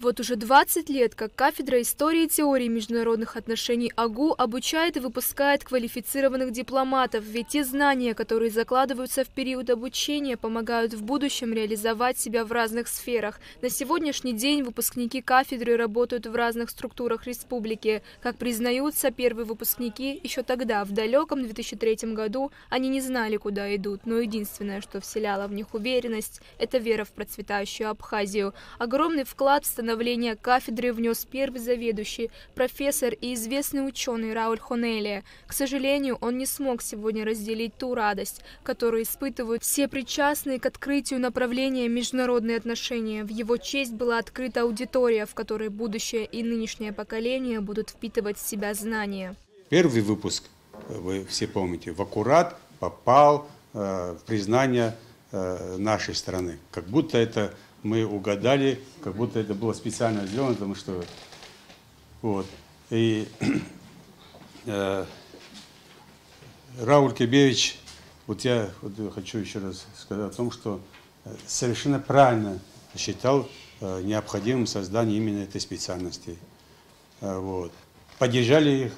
Вот уже 20 лет, как кафедра истории и теории международных отношений АГУ обучает и выпускает квалифицированных дипломатов, ведь те знания, которые закладываются в период обучения, помогают в будущем реализовать себя в разных сферах. На сегодняшний день выпускники кафедры работают в разных структурах республики. Как признаются первые выпускники, еще тогда, в далеком 2003 году, они не знали, куда идут, но единственное, что вселяло в них уверенность, это вера в процветающую Абхазию. Огромный вклад в становление кафедры внес первый заведующий, профессор и известный ученый Рауль Хонелия. К сожалению, он не смог сегодня разделить ту радость, которую испытывают все причастные к открытию направления международные отношения. В его честь была открыта аудитория, в которой будущее и нынешнее поколение будут впитывать в себя знания. Первый выпуск, вы все помните, в аккурат попал в признание нашей страны. Как будто это мы угадали, как будто это было специально сделано, потому что вот. И Рауль Кебевич, я хочу еще раз сказать о том, что совершенно правильно считал необходимым создание именно этой специальности. Вот. Поддержали их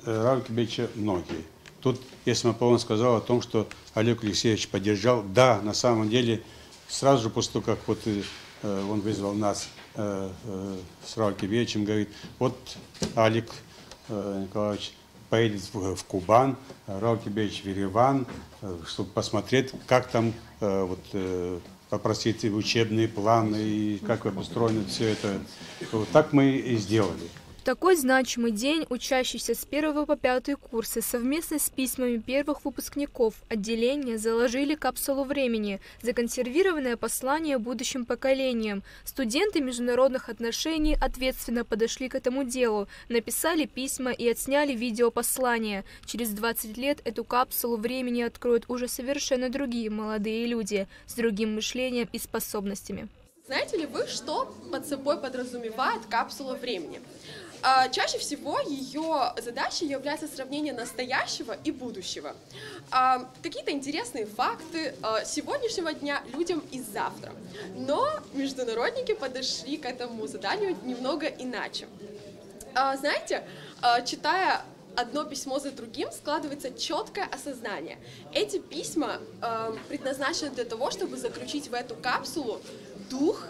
Рауля Кебевича многие. Тут Есмаполон сказал о том, что Олег Алексеевич поддержал. Да, на самом деле, сразу же после того, как он вызвал нас с Раулем Кебевичем, говорит, вот Олег Николаевич поедет в Кубань, Рауль Кебевич в Ереван, чтобы посмотреть, как там, попросить учебные планы и как обустроено все это. Вот так мы и сделали. В такой значимый день учащиеся с 1 по 5 курсы совместно с письмами первых выпускников отделения заложили капсулу времени, законсервированное послание будущим поколениям. Студенты международных отношений ответственно подошли к этому делу, написали письма и отсняли видеопослания. Через 20 лет эту капсулу времени откроют уже совершенно другие молодые люди с другим мышлением и способностями. Знаете ли вы, что под собой подразумевает капсула времени? Чаще всего ее задачей является сравнение настоящего и будущего. Какие-то интересные факты сегодняшнего дня людям из завтра. Но международники подошли к этому заданию немного иначе. Знаете, читая одно письмо за другим, складывается четкое осознание. Эти письма предназначены для того, чтобы заключить в эту капсулу дух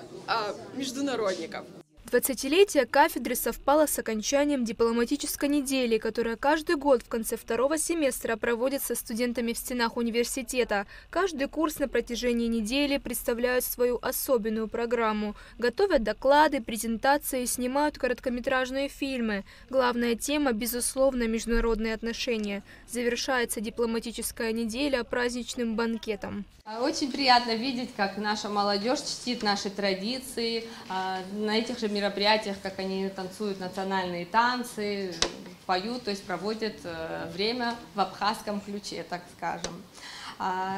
международников. 20-летие кафедры совпало с окончанием дипломатической недели, которая каждый год в конце второго семестра проводится студентами в стенах университета. Каждый курс на протяжении недели представляет свою особенную программу. Готовят доклады, презентации, снимают короткометражные фильмы. Главная тема, безусловно, международные отношения. Завершается дипломатическая неделя праздничным банкетом. Очень приятно видеть, как наша молодежь чтит наши традиции, на этих же мероприятиях, как они танцуют национальные танцы, поют, то есть проводят время в абхазском ключе, так скажем.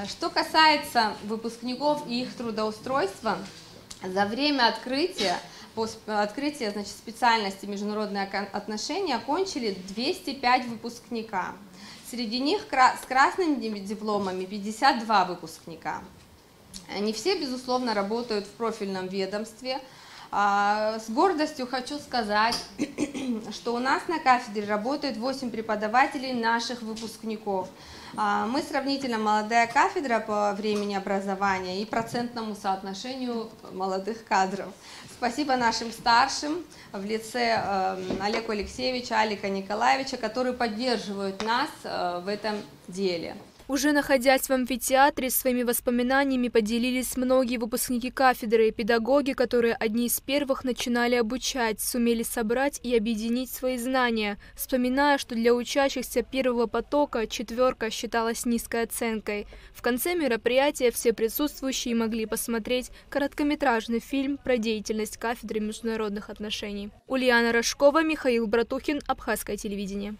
Что касается выпускников и их трудоустройства, за время открытия, специальности международные отношения окончили 205 выпускника. Среди них с красными дипломами 52 выпускника. Они все, безусловно, работают в профильном ведомстве. С гордостью хочу сказать, что у нас на кафедре работает 8 преподавателей наших выпускников. Мы сравнительно молодая кафедра по времени образования и процентному соотношению молодых кадров. Спасибо нашим старшим в лице Олега Алексеевича, Алика Николаевича, которые поддерживают нас в этом деле. Уже находясь в амфитеатре, своими воспоминаниями поделились многие выпускники кафедры и педагоги, которые одни из первых начинали обучать, сумели собрать и объединить свои знания, вспоминая, что для учащихся первого потока 4 считалась низкой оценкой. В конце мероприятия все присутствующие могли посмотреть короткометражный фильм про деятельность кафедры международных отношений. Ульяна Рожкова, Михаил Братухин, Абхазское телевидение.